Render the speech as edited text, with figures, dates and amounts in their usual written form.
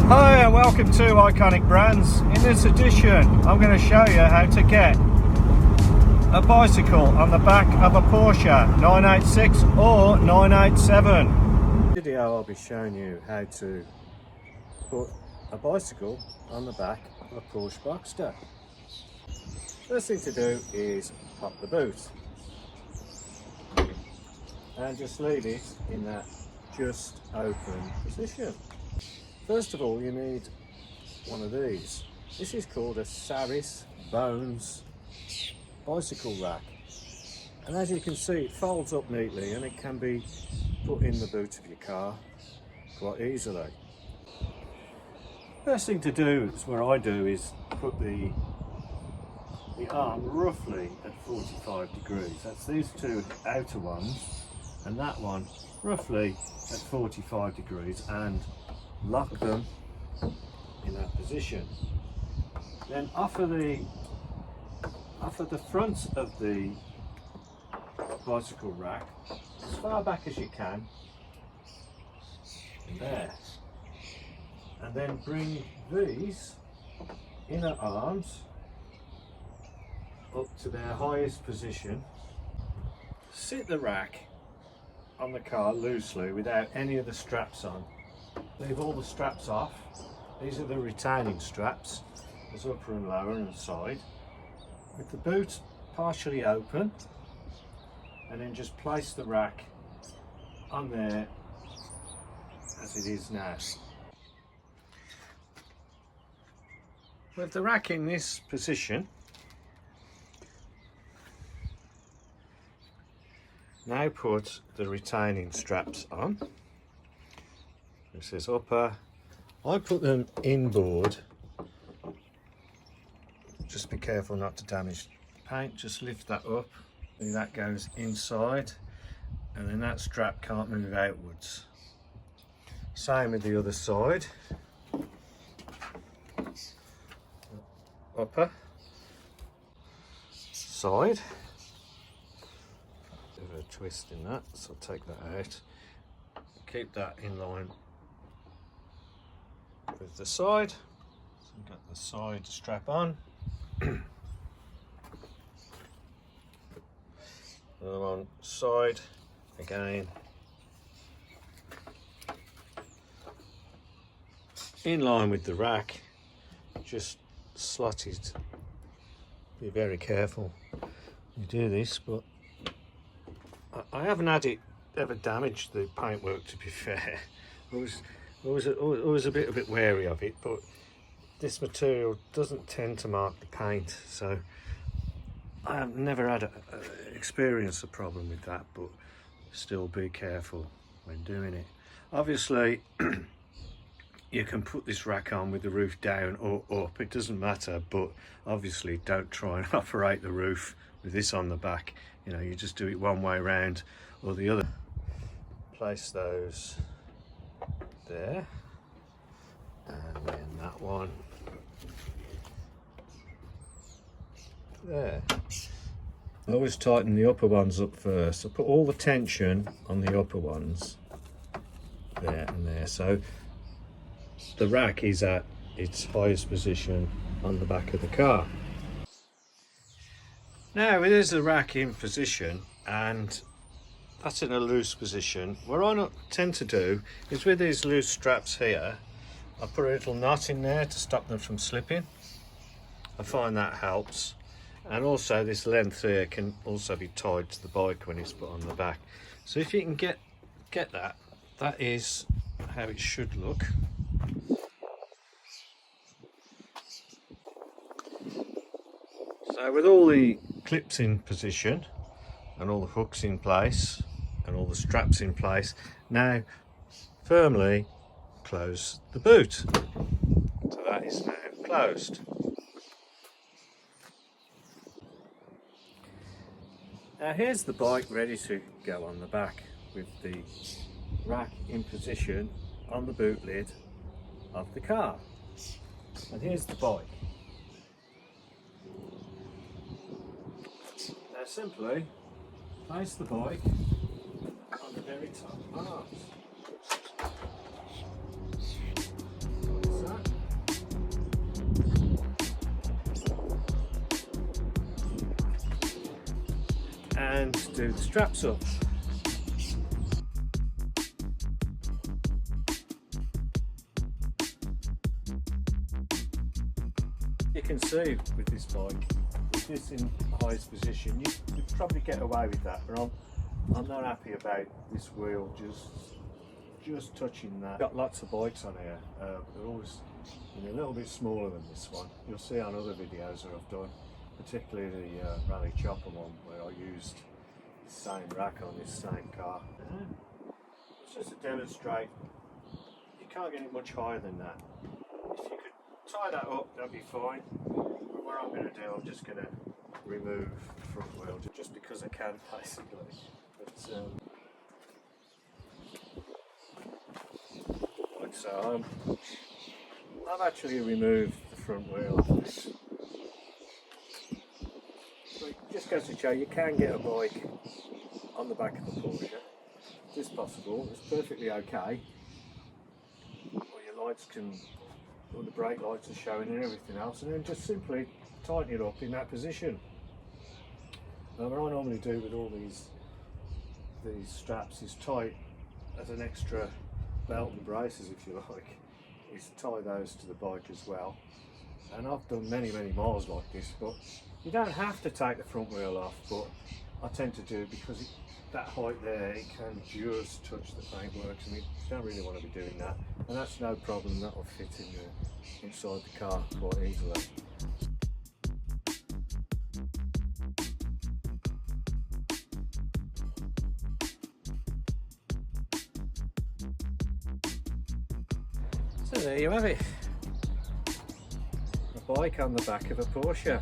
Hi and welcome to Iconic Brands. In this edition I'm going to show you how to get a bicycle on the back of a Porsche 986 or 987. In this video I'll be showing you how to put a bicycle on the back of a Porsche Boxster. First thing to do is pop the boot and just leave it in that just open position. First of all, you need one of these. This is called a saris bones bicycle rack, and as you can see it folds up neatly and it can be put in the boot of your car quite easily. First thing to do is what I do is put the arm roughly at 45 degrees. That's these two outer ones and that one roughly at 45 degrees, and lock them in that position. Then off of the front of the bicycle rack, as far back as you can, there, and then bring these inner arms up to their highest position. Sit the rack on the car loosely without any of the straps on. Leave all the straps off. These are the retaining straps. There's upper and lower and side. With the boot partially open, and then just place the rack on there as it is now. With the rack in this position, now put the retaining straps on. This is upper. I put them inboard. Just be careful not to damage the paint. Just lift that up. And that goes inside, and then that strap can't move outwards. Same with the other side. Upper side. Bit of a twist in that, so I'll take that out. Keep that in line with the side. So we've got the side strap on. Another one side again. In line with the rack, just slot it. Be very careful you do this, but I haven't had it ever damage the paintwork, to be fair. I was a bit wary of it, but this material doesn't tend to mark the paint, so I have never had experienced a problem with that, but still be careful when doing it. Obviously you can put this rack on with the roof down or up, it doesn't matter, but obviously don't try and operate the roof with this on the back. You know, you just do it one way round or the other. Place those there, and then that one there. I always tighten the upper ones up first. I put all the tension on the upper ones there and there, so the rack is at its highest position on the back of the car. Now there's the rack in position, and that's in a loose position. What I tend to do is with these loose straps here, I put a little knot in there to stop them from slipping. I find that helps. And also this length here can also be tied to the bike when it's put on the back. So if you can get that, that is how it should look. So with all the clips in position and all the hooks in place and all the straps in place, now firmly close the boot. So that is now closed. Now here's the bike ready to go on the back with the rack in position on the boot lid of the car. And here's the bike. Now simply place the bike very top arms. and do the straps up. You can see with this bike, with this in the highest position, you'd probably get away with that, but I'm not happy about this wheel just touching that. Got lots of bikes on here, they're always a little bit smaller than this one. You'll see on other videos that I've done, particularly the Rally Chopper one, where I used the same rack on this same car. It's just to demonstrate, you can't get it much higher than that. If you could tie that up, that'd be fine. But what I'm going to do, I'm just going to remove the front wheel, just because I can, basically. But, like so, I've actually removed the front wheel of this. But it just goes to show you can get a bike on the back of a Porsche. It's possible, it's perfectly okay. Or your lights can, or the brake lights are showing and everything else, and then just simply tighten it up in that position. What I normally do with all these straps is tie as an extra belt and braces, if you like, is tie those to the bike as well. And I've done many miles like this, but you don't have to take the front wheel off, but I tend to do because that height there, it can just touch the paintwork, and you don't really want to be doing that. And that's no problem, that will fit in inside the car quite easily. So there you have it, a bike on the back of a Porsche.